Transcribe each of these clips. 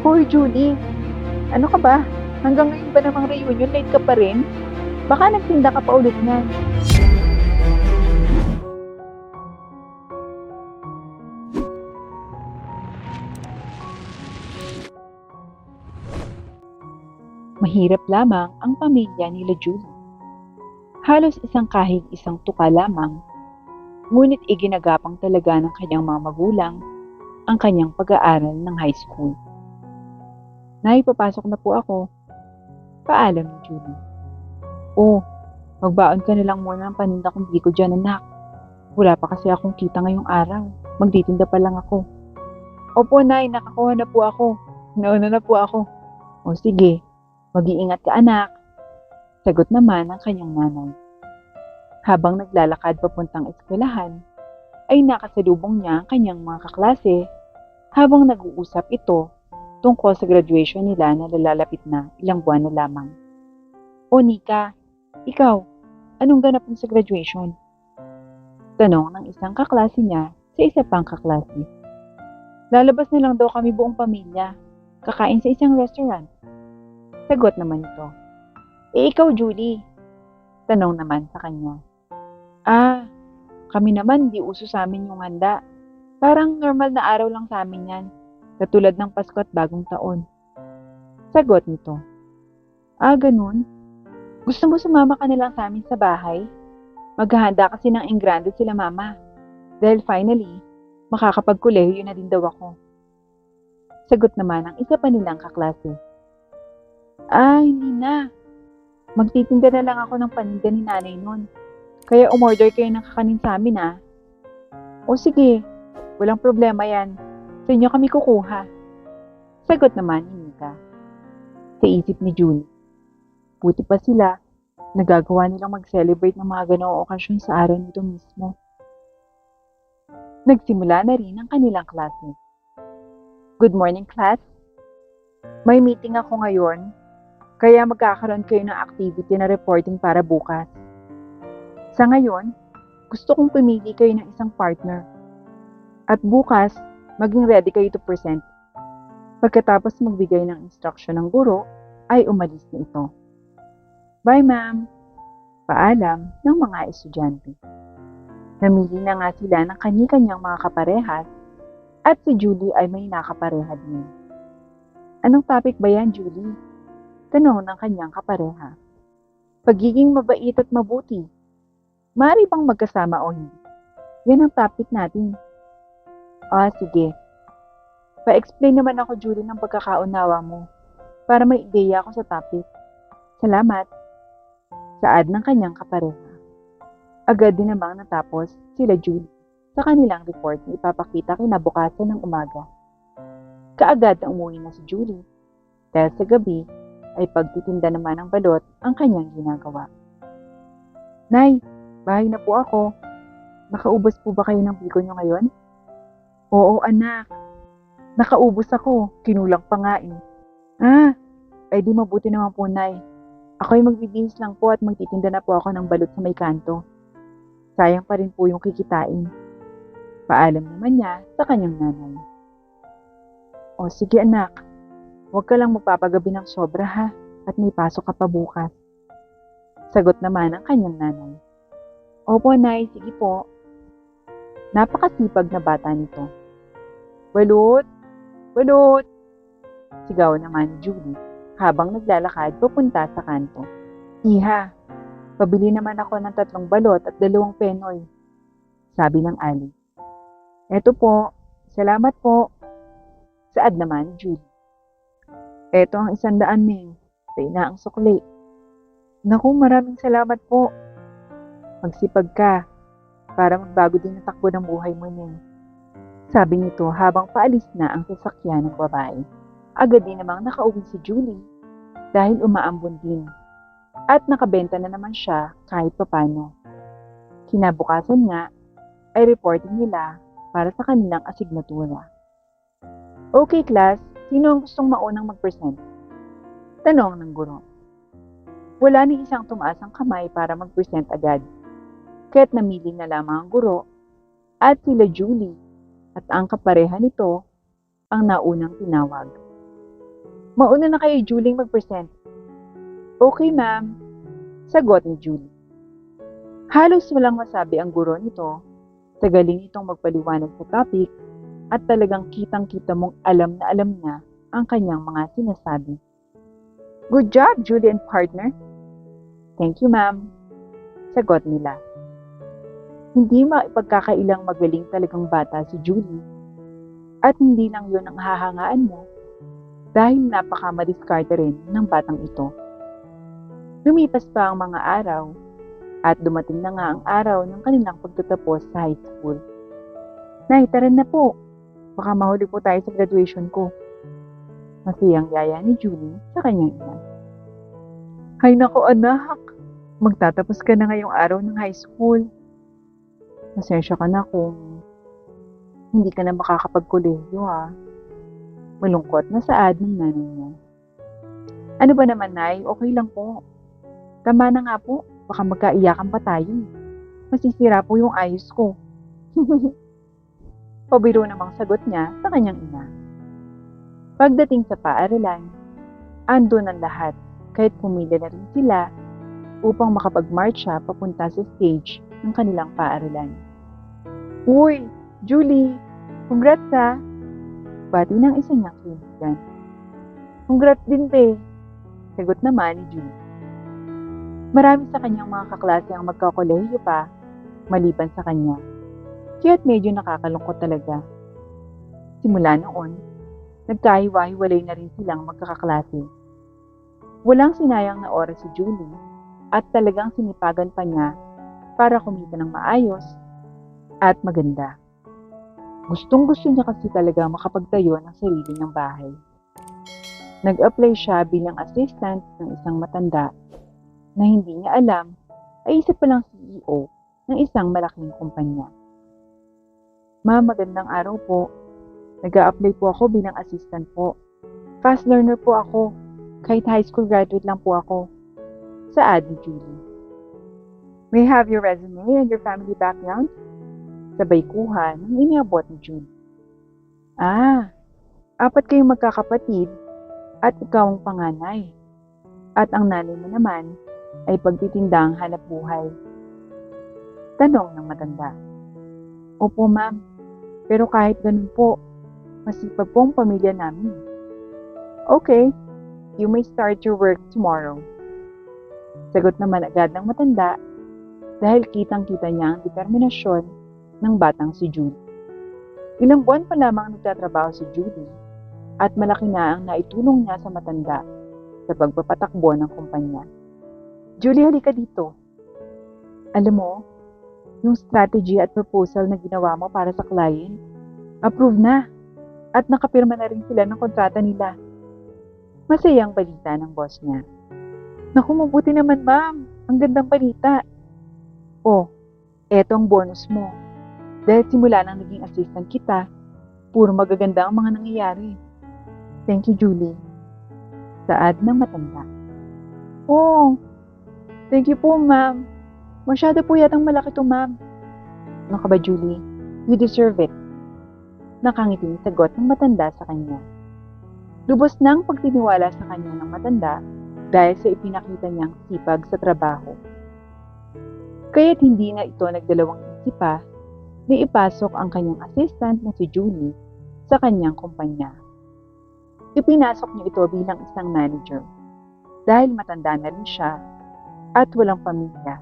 Hoy, Julie, ano ka ba? Hanggang ngayon ba namang reunion late ka pa rin? Baka nagtinda ka pa ulit niyan. Mahirap lamang ang pamilya nila Julie. Halos isang kahig isang tuka lamang, ngunit iginagapang talaga ng kanyang mga magulang ang kanyang pag-aaral ng high school. Nay, papasok na po ako. Paalam ni Julie. Oh, magbaon ka na lang muna ng paninda kung di ko dyan, anak. Wala pa kasi akong kita ngayong araw. Magtitinda pa lang ako. Opo, Nay, nakakuha na po ako. Nauna na po ako. O sige, mag-iingat ka, anak. Sagot naman ng kanyang nanay. Habang naglalakad papuntang eskwelahan, ay nakasalubong niya ang kanyang mga kaklase habang nag-uusap ito tungkol sa graduation nila na lalapit na ilang buwan na lamang. O Nika, ikaw, anong ganap mo sa graduation? Tanong ng isang kaklase niya sa isa pang kaklase. Lalabas na lang daw kami buong pamilya, kakain sa isang restaurant. Sagot naman ito. Ikaw, Julie? Tanong naman sa kanya. Kami naman di uso sa amin yung handa. Parang normal na araw lang sa amin yan, katulad ng Pasko at Bagong Taon. Sagot nito. Ganun? Gusto mo sumama ka na lang sa amin sa bahay? Maghahanda kasi ng engrande sila mama. Dahil finally, makakapagkolehiyo na din daw ako. Sagot naman ng isa pa nilang kaklase. Hindi na. Magtitinda na lang ako ng paninda ni nanay nun. Kaya umorder kayo ng kakanin sa amin O sige, walang problema yan. Sa inyo kami kukuha. Sagot naman ni Nika. Sa isip ni Julie. Buti pa sila, nagagawa nilang mag-celebrate ng mga ganoong okasyon sa araw nito mismo. Nagsimula na rin ang kanilang klase. Good morning, class. May meeting ako ngayon, kaya magkakaroon kayo ng activity na reporting para bukas. Sa ngayon, gusto kong pumili kayo ng isang partner. At bukas, maging ready kayo to present. Pagkatapos magbigay ng instruction ng guro, ay umalis na ito. Bye, ma'am. Paalam ng mga estudyante. Namili na nga sila ng kani-kanyang mga kaparehas at si Julie ay may nakapareha din. Anong topic ba yan, Julie? Tanong ng kanyang kapareha. Pagiging mabait at mabuti. Maaari bang magkasama o hindi? Yan ang topic natin. Sige. Pa-explain naman ako, Julie, ng pagkakaunawa mo para may ideya ako sa topic. Salamat. Saad ng kanyang kapareha. Agad din namang natapos sila Julie sa kanilang report na ipapakita kinabukasan ng umaga. Kaagad na umuwi na si Julie dahil sa gabi ay pagtitinda naman ng balot ang kanyang ginagawa. Nay, bahay na po ako. Nakaubos po ba kayo ng biko nyo ngayon? Oo, anak. Nakaubos ako. Kinulang pa nga eh. Di mabuti naman po, Nay. Ako'y magbibihis lang po at magtitinda na po ako ng balot sa may kanto. Sayang pa rin po yung kikitain. Paalam naman niya sa kanyang nanay. O sige anak, huwag ka lang magpapagabi ng sobra ha at may pasok ka pa bukas. Sagot naman ng kanyang nanay. Opo, Nay, sige po. Napakasipag na bata nito. Balot! Balot! Sigaw naman ni Julie habang naglalakad papunta sa kanto. Iha, pabili naman ako ng 3 balot at 2 penoy. Sabi ng Ali. Eto po, salamat po. Saad naman ni Julie. Eto ang 100 Ming, sa inaang sukli. Naku, maraming salamat po. Magsipag ka, para magbago din ang takbo ng buhay mo niyan. Sabi nito habang paalis na ang sasakyan ng babae. Agad din namang nakauwi si Julie dahil umaambon din at nakabenta na naman siya kahit papano. Kinabukasan nga ay reporting nila para sa kanilang asignatura. Okay class, sino ang gustong maunang mag-present? Tanong ng guro. Wala ni isang tumaas ang kamay para mag-present agad. Kaya't namili na lamang ang guro at sila Julie at ang kapareha nito ang naunang tinawag. Mauna na kayo, Julie, mag-present. Okay, ma'am. Sagot ni Julie. Halos walang masabi ang guro nito. Sa galing itong magpaliwanag sa topic at talagang kitang-kita mong alam na alam niya ang kanyang mga sinasabi. Good job, Julie and partner. Thank you, ma'am. Sagot nila. Hindi maipagkakailang magaling talagang bata si Julie. At hindi lang yun ang hahangaan mo dahil napaka-madiskarte rin ng batang ito. Lumipas pa ang mga araw at dumating na nga ang araw ng kanilang pagtatapos sa high school. Nay, tara na po. Baka mahuli po tayo sa graduation ko. Masayang yaya ni Julie sa kanyang ina. Hay nako anak, magtatapos ka na ngayong araw ng high school. Pasensya ka na kung hindi ka na makakapagkolehiyo ha. Malungkot na saad ng nanay niya. Ano ba naman, Nay? Okay lang po. Tama na nga po. Baka magkaiyakan pa tayo. Masisira po yung ayos ko. Pabiro namang sagot niya sa kanyang ina. Pagdating sa paaralan, andun ang lahat kahit pumili na rin sila upang makapag-marcha papunta sa stage ng kanilang paaralan. Uy, Julie! Congrats ha! Bati ng isa niyang kaibigan. Congrats din, te! Sagot naman ni Julie. Marami sa kanyang mga kaklase ang magkakolehiyo pa, maliban sa kanya. Kaya't medyo nakakalungkot talaga. Simula noon, nagkahiwa-hiwalay na rin silang magkakaklase. Walang sinayang na oras si Julie at talagang sinipagan pa niya para kumita ng maayos at maganda. Gustong-gusto niya kasi talaga makapagtayo ng sarili ng bahay. Nag-apply siya bilang assistant ng isang matanda na hindi niya alam ay isa palang CEO ng isang malaking kumpanya. Ma'am, magandang araw po. Nag-a-apply po ako bilang assistant po. Fast learner po ako. Kahit high school graduate lang po ako. Saad ni Julie. May I have your resume and your family background? Sabay kuha ng iniabot ni Julie. 4 kayong magkakapatid at ikaw ang panganay. At ang nanay mo naman ay pagtitindang hanap buhay. Tanong ng matanda. Opo, ma'am. Pero kahit ganun po, masipag po ang pamilya namin. Okay, you may start your work tomorrow. Sagot naman agad ng matanda dahil kitang-kita niya ang determinasyon ng batang si Julie. Ilang buwan pa lamang nagtatrabaho si Julie at malaki na ang naitulong niya sa matanda sa pagpapatakbo ng kumpanya. Julie, halika dito. Alam mo, yung strategy at proposal na ginawa mo para sa client, approve na at nakapirma na rin sila ng kontrata nila. Masayang balita ng boss niya. Naku, mabuti naman ma'am. Ang gandang balita. Oh, eto ang bonus mo. Dahil simula nang naging assistant kita, puro magaganda ang mga nangyayari. Thank you, Julie. Saad ng matanda. Oh, thank you po, ma'am. Masyado po yatang malaki to, ma'am. Ano ka ba, Julie? You deserve it. Nakangiting sagot ng matanda sa kanya. Lubos nang pagtiniwala sa kanya ng matanda dahil sa ipinakita niyang sipag sa trabaho. Kaya't hindi na ito nagdalawang isip pa na ipasok ang kanyang assistant na si Julie sa kanyang kumpanya. Ipinasok niya ito bilang isang manager dahil matanda na rin siya at walang pamilya.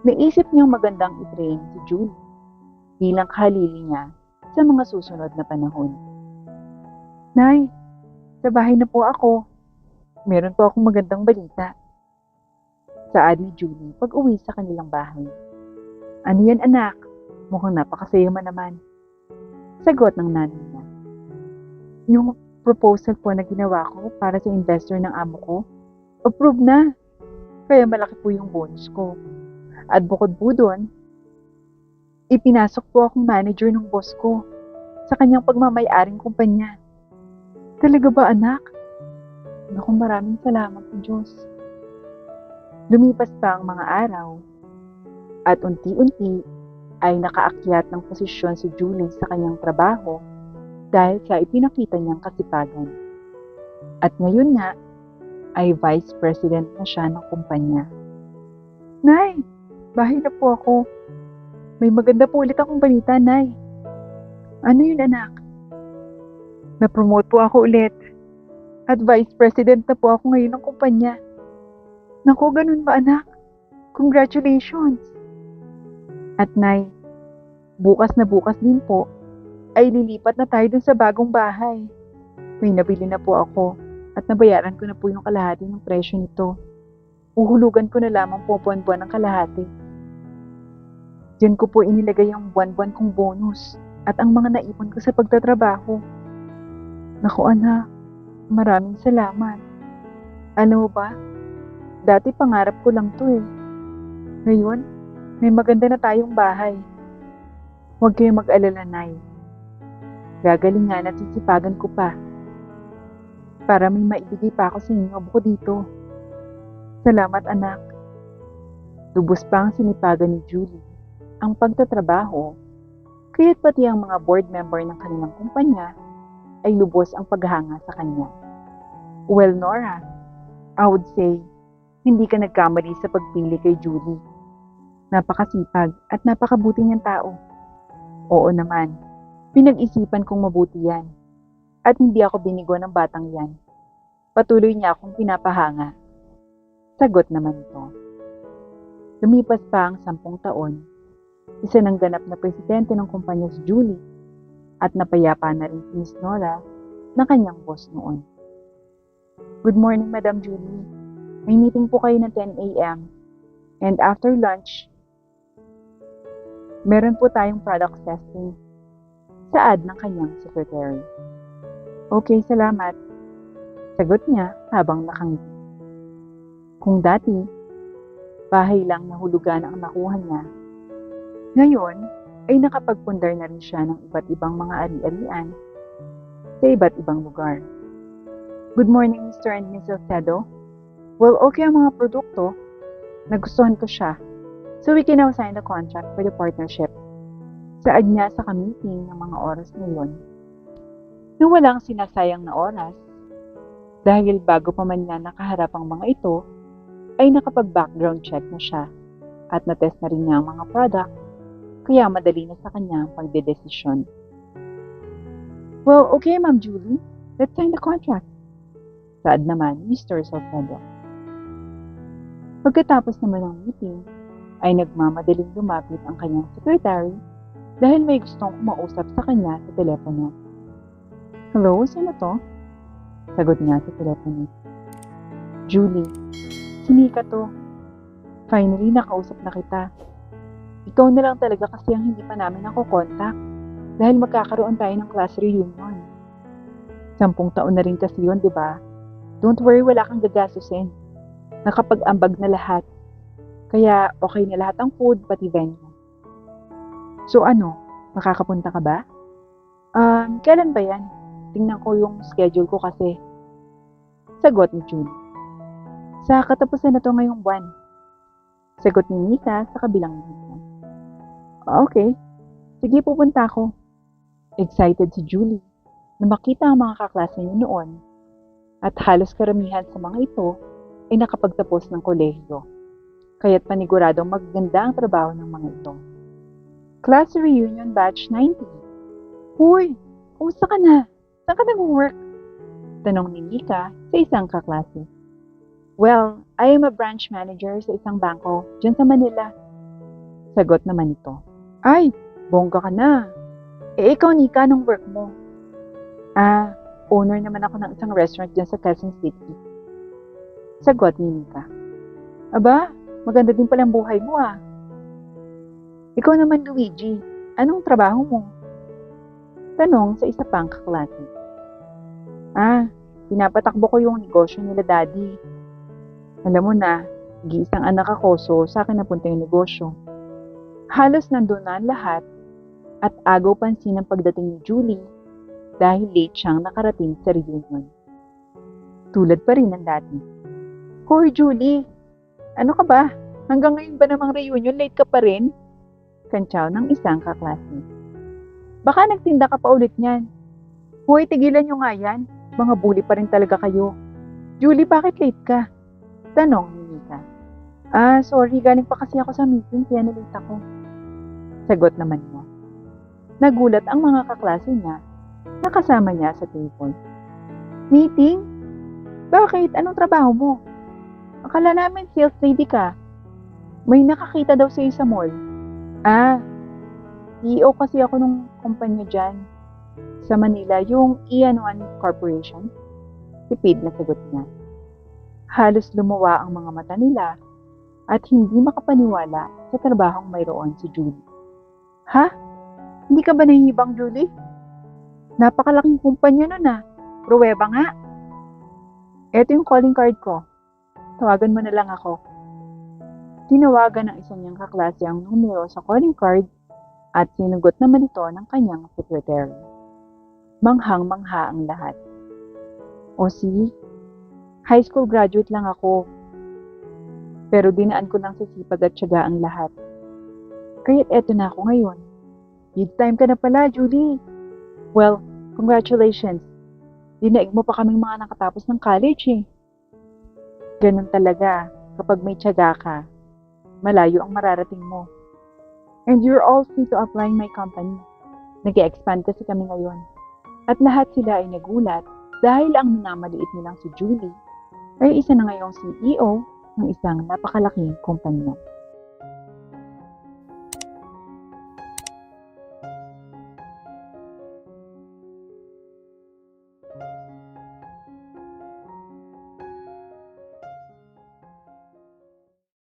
Naisip niyang magandang i-train si Julie bilang kahalili niya sa mga susunod na panahon. Nay, sa bahay na po ako. Meron po akong magandang balita. Saad ni Julie pag-uwi sa kanilang bahay. Ano yan, anak? Mukhang napakasaya mo naman. Sagot ng nanay niya. Yung proposal po na ginawa ko para sa investor ng amo ko, approve na. Kaya malaki po yung bonus ko. At bukod po doon, ipinasok po akong manager ng boss ko sa kanyang pagmamay-aring kumpanya. Talaga ba, anak? Naku, maraming salamat sa Diyos. Lumipas pa ang mga araw at unti-unti ay nakaakyat ng posisyon si Julie sa kanyang trabaho dahil sa ipinakita niyang kasipagan. At ngayon nga, ay Vice President na siya ng kumpanya. Nay, bahay na po ako. May maganda po ulit akong balita, Nay. Ano yun, anak? Na-promote po ako ulit. At Vice President na po ako ngayon ng kumpanya. Naku, ganun ba, anak? Congratulations! At Nay, bukas na bukas din po, ay lilipat na tayo dun sa bagong bahay. May nabili na po ako at nabayaran ko na po yung kalahati ng presyo nito. Uhulugan ko na lamang po buwan-buwan ng kalahati. Diyan ko po inilagay ang buwan-buwan kong bonus at ang mga naipon ko sa pagtatrabaho. Naku anak, maraming salamat. Alam mo ba, dati pangarap ko lang to eh. Ngayon, may maganda na tayong bahay. Huwag kayong mag-alala, Nay. Gagalingan at sisipagan ko pa para may maibigay pa ako sa inyo bukod dito. Salamat, anak. Lubos pa ang sinipagan ni Julie ang pagtatrabaho, kaya't pati ang mga board member ng kanilang kumpanya ay lubos ang paghanga sa kanya. Well, Nora, I would say, hindi ka nagkamali sa pagpili kay Julie. Napakasipag at napakabuti niyang tao. Oo naman, pinag-isipan kong mabuti yan. At hindi ako binigo ng batang yan. Patuloy niya akong pinapahanga. Sagot naman ito. Lumipas pa ang 10 taon. Isa ng ganap na presidente ng kumpanya si Julie at napayapa na rin si Miss Nora na kanyang boss noon. Good morning, Madam Julie. May meeting po kayo ng 10 a.m. And after lunch, meron po tayong product testing. Saad ng kanyang secretary. Okay, salamat. Sagot niya habang nakangiti. Kung dati, bahay lang na hulugan ang nakuha niya, ngayon ay nakapagpundar na rin siya ng iba't ibang mga ari-arian sa iba't ibang lugar. Good morning, Mr. and Mrs. Tedo. Well, okay ang mga produkto. Nagustuhan ko siya. So we can now sign the contract for the partnership. Saad niya sa kamiting ng mga oras na yun. Nang walang sinasayang na oras, dahil bago pa man niya nakaharap ang mga ito, ay nakapag-background check na siya at natest na rin niya ang mga product, kaya madali na sa kanya ang pagdedesisyon. Well, okay, Ma'am Julie. Let's sign the contract. Saad naman, Mr. Salcedo. Pagkatapos naman ng meeting, ay nagmamadaling lumapit ang kanyang secretary dahil may gustong kumausap sa kanya sa telepono. Hello, sino to? Sagot niya sa telepono. Julie, sinika to. Finally, nakausap na kita. Ikaw na lang talaga kasi ang hindi pa namin nakokontak dahil magkakaroon tayo ng class reunion. 10 taon na rin kasi yun, di ba? Don't worry, wala kang gagastusin. Nakapag-ambag na lahat. Kaya okay na lahat ang food, pati venue. So ano, makakapunta ka ba? Kailan ba yan? Tingnan ko yung schedule ko kasi. Sagot ni Julie. Sa katapusan na to ngayong buwan. Sagot ni Nika sa kabilang linya. Okay, sige pupunta ako. Excited si Julie na makita ang mga kaklase niya noon at halos karamihan sa mga ito ay nakapagtapos ng kolehiyo. Kaya't paniguradong magaganda ang trabaho ng mga ito. Class Reunion Batch 90. Hoy, kumusta ka na? Saan ka nag-work? Tanong ni Nika sa isang kaklase. Well, I am a branch manager sa isang bangko dyan sa Manila. Sagot naman ito. Ay, bongga ka na. Ikaw Nika, anong work mo? Owner naman ako ng isang restaurant dyan sa Quezon City. Sagot ni Nika. Aba, maganda din palang buhay mo ah. Ikaw naman Luigi, anong trabaho mo? Tanong sa isa pang kaklase. Pinapatakbo ko yung negosyo nila daddy. Alam mo na, nag-iisang anak ako so sa akin napunta yung negosyo. Halos nandun na ang lahat at agaw pansin ang pagdating ni Julie dahil late siyang nakarating sa reunion. Tulad pa rin ng dati. Hoy Julie, ano ka ba? Hanggang ngayon ba namang reunion late ka pa rin? Kantsaw ng isang kaklase. Baka nagtinda ka pa ulit niyan. Hoy, tigilan nyo nga yan. Mga bully pa rin talaga kayo. Julie, bakit late ka? Tanong ni Nika. Sorry, galing pa kasi ako sa meeting kaya nalate ako. Sagot naman niya. Nagulat ang mga kaklase niya na kasama niya sa table. Meeting? Bakit? Anong trabaho mo? Akala namin sales lady ka. May nakakita daw sa'yo sa mall. CEO kasi ako nung kumpanya dyan sa Manila, yung Ian One Corporation. Tipid na sagot niya. Halos lumuwa ang mga mata nila at hindi makapaniwala sa trabahong mayroon si Julie. Ha? Hindi ka ba nahihibang, Julie? Napakalaking kumpanya nun Pruweba nga. Eto yung calling card ko. Tawagan mo na lang ako. Tinawagan ng isa niyang kaklase ang numero sa calling card at sinugot naman ito ng kanyang secretary. Manghang-mangha ang lahat. O see, high school graduate lang ako. Pero dinaan ko lang sa sipag at tiyaga ang lahat. Kaya't eto na ako ngayon. Big time ka na pala, Julie. Well, congratulations. Dinaig mo pa kaming mga nakatapos ng college Ganun talaga, kapag may tiyaga ka, malayo ang mararating mo. And you're all free to apply in my company. Nag-expand kasi kami ngayon. At lahat sila ay nagulat dahil ang minamaliit nilang si Julie ay isa na ngayong CEO ng isang napakalaking kumpanya.